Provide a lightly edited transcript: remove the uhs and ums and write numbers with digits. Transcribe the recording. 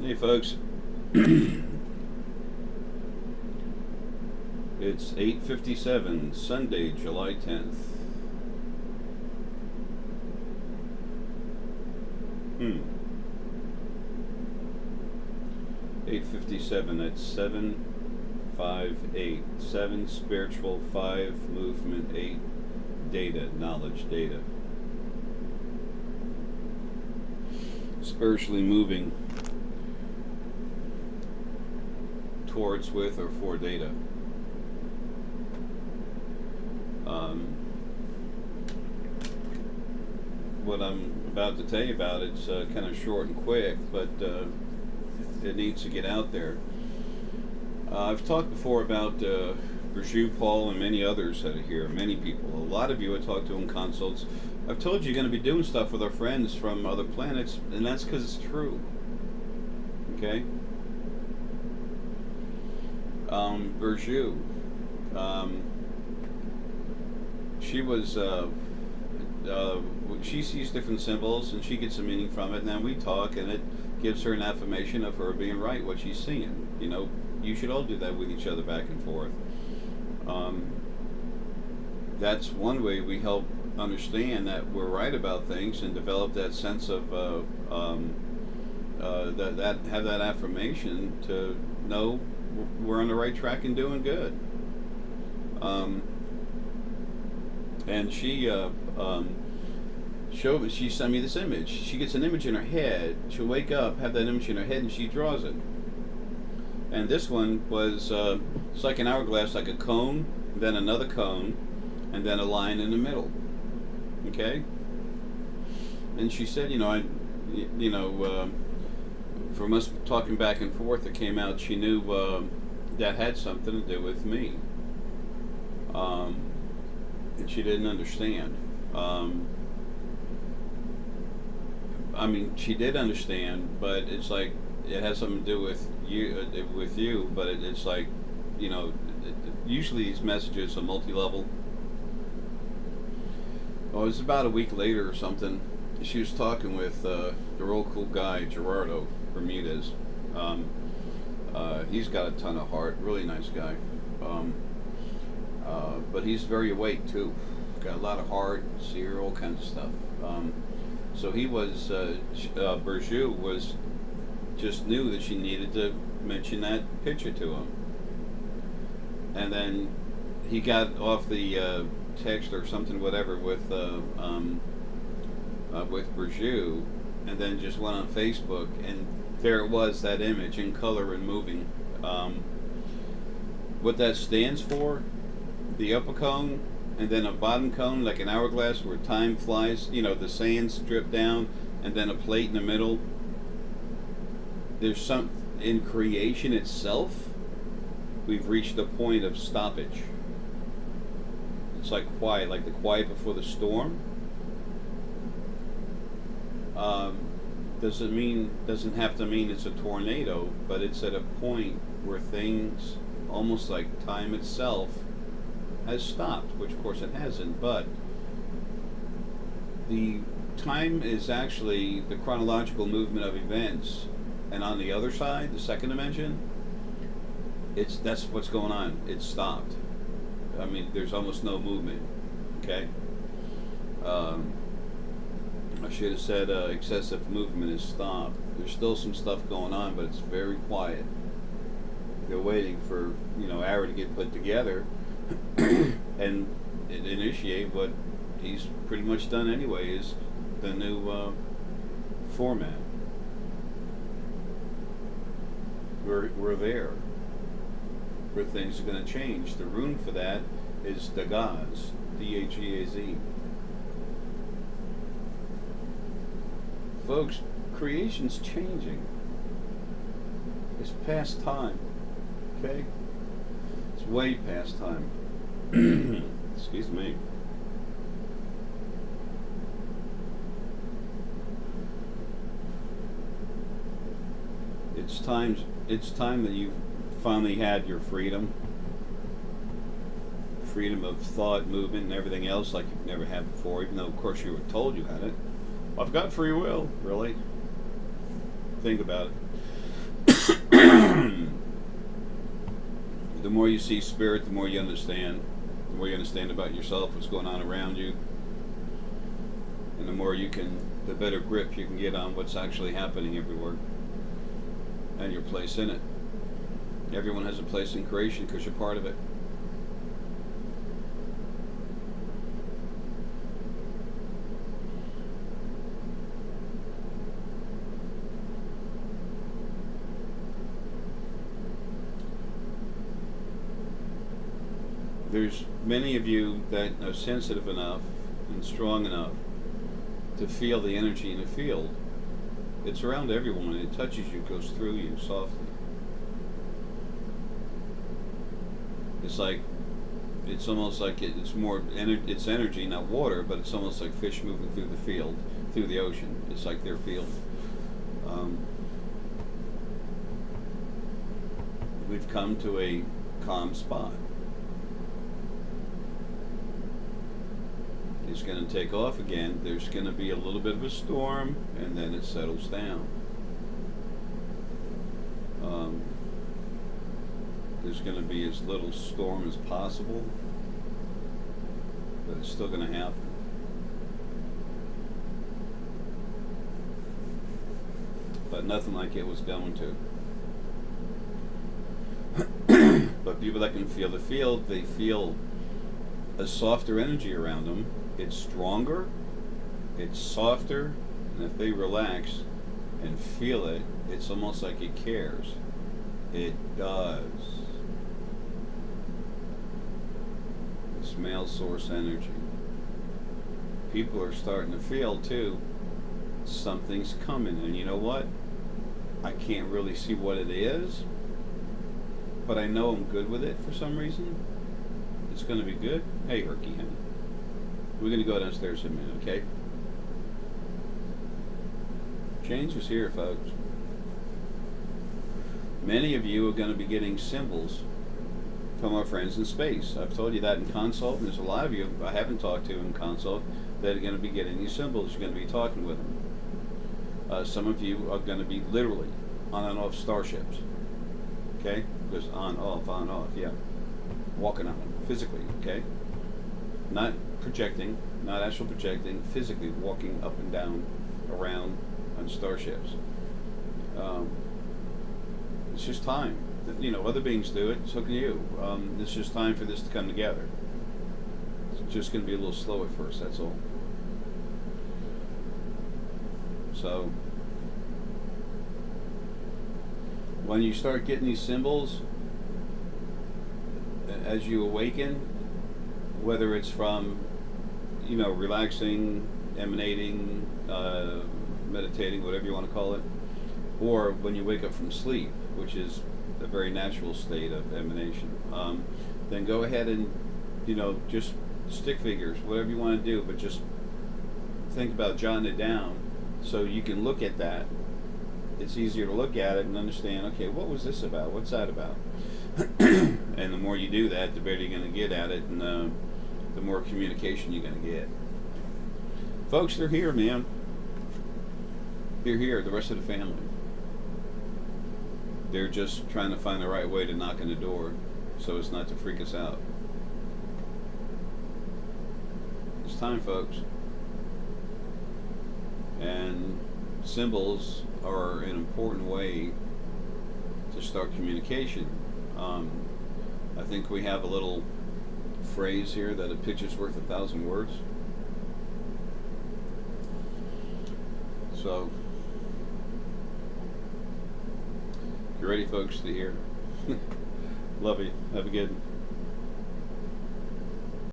Hey folks, it's 8:57, Sunday, July 10th. 8:57, that's 758. 7 spiritual, 5 movement, 8 data, knowledge, data. Spiritually moving towards, with, or for data. What I'm about to tell you about, it's kind of short and quick, but it needs to get out there. I've talked before about Burju, Paul, and many others that are here, many people. A lot of you I talked to in consults. I've told you you're going to be doing stuff with our friends from other planets, and that's because it's true. Okay? Burju, she was, she sees different symbols and she gets a meaning from it, and then we talk and it gives her an affirmation of her being right, what she's seeing. You know, you should all do that with each other back and forth. That's one way we help understand that we're right about things and develop that sense of that have that affirmation to know we're on the right track and doing good. And she she sent me this image. She gets an image in her head. She'll wake up, have that image in her head, and she draws it. And this one was it's like an hourglass, like a cone, then another cone, and then a line in the middle. Okay. And she said, from us talking back and forth, it came out she knew that had something to do with me. And she didn't understand. I mean, she did understand, but it's like it has something to do with you. But it's like, usually these messages are multi-level. Well, it was about a week later or something. She was talking with the real cool guy, Gerardo Bermudez. He's got a ton of heart, really nice guy. But he's very awake too. Got a lot of heart, seer, all kinds of stuff. So he was, Burju was, just knew that she needed to mention that picture to him. And then he got off the text or something, whatever, with Burju, and then just went on Facebook, and there it was, that image in color and moving. What that stands for, the upper cone, and then a bottom cone, like an hourglass where time flies, the sands drip down, and then a plate in the middle. There's some, in creation itself, we've reached a point of stoppage. It's like quiet, like the quiet before the storm. Doesn't have to mean it's a tornado, but it's at a point where things, almost like time itself, has stopped, which of course it hasn't, but the time is actually the chronological movement of events, and on the other side, the second dimension, that's what's going on. It's stopped. I mean, there's almost no movement. Okay. I should have said excessive movement is stopped. There's still some stuff going on, but it's very quiet. They're waiting for Ara to get put together and initiate what he's pretty much done anyway, is the new format. We're there where things are going to change. The rune for that is Dagaz, D-A-G-A-Z. Folks, creation's changing. It's past time. Okay? It's way past time. Excuse me. It's time that you've finally had your freedom of thought, movement, and everything else like you've never had before, even though of course you were told you had it. I've got free will. Really? Think about it. The more you see spirit, the more you understand. The more you understand about yourself, what's going on around you, and the better grip you can get on what's actually happening everywhere, and your place in it. Everyone has a place in creation because you're part of it. There's many of you that are sensitive enough and strong enough to feel the energy in the field. It's around everyone. It touches you, goes through you softly. It's almost like it's energy, not water, but it's almost like fish moving through the field, through the ocean. It's like their field. We've come to a calm spot. It's going to take off again. There's going to be a little bit of a storm, and then it settles down. There's going to be as little storm as possible, but it's still going to happen. But nothing like it was going to. But people that can feel the field, they feel a softer energy around them. It's stronger, it's softer, and if they relax and feel it, it's almost like it cares. It does. It's male source energy. People are starting to feel too, something's coming, and you know what? I can't really see what it is, but I know I'm good with it for some reason. It's going to be good. Hey, Herky, honey. We're going to go downstairs in a minute, okay? Change is here, folks. Many of you are going to be getting symbols from our friends in space. I've told you that in consult, and there's a lot of you I haven't talked to in consult that are going to be getting these symbols. You're going to be talking with them. Some of you are going to be literally on and off starships. Okay? Just on, off, yeah. Walking on them, physically, okay? Not projecting, not astral projecting, physically walking up and down around on starships. It's just time. You know, other beings do it, so can you. It's just time for this to come together. It's just going to be a little slow at first, that's all. So, when you start getting these symbols, as you awaken, whether it's from, you know, relaxing, emanating, meditating, whatever you want to call it, or when you wake up from sleep, which is a very natural state of emanation, then go ahead and, you know, just stick figures, whatever you want to do, but just think about jotting it down so you can look at that. It's easier to look at it and understand, okay, what was this about? What's that about? And the more you do that, the better you're going to get at it, and the more communication you're going to get. Folks, they're here, man. They're here, the rest of the family. They're just trying to find the right way to knock on the door so as not to freak us out. It's time, folks. And symbols are an important way to start communication. I think we have a little phrase here that a picture's worth 1,000 words. So, you ready, folks, to hear? Love you. Have a good one.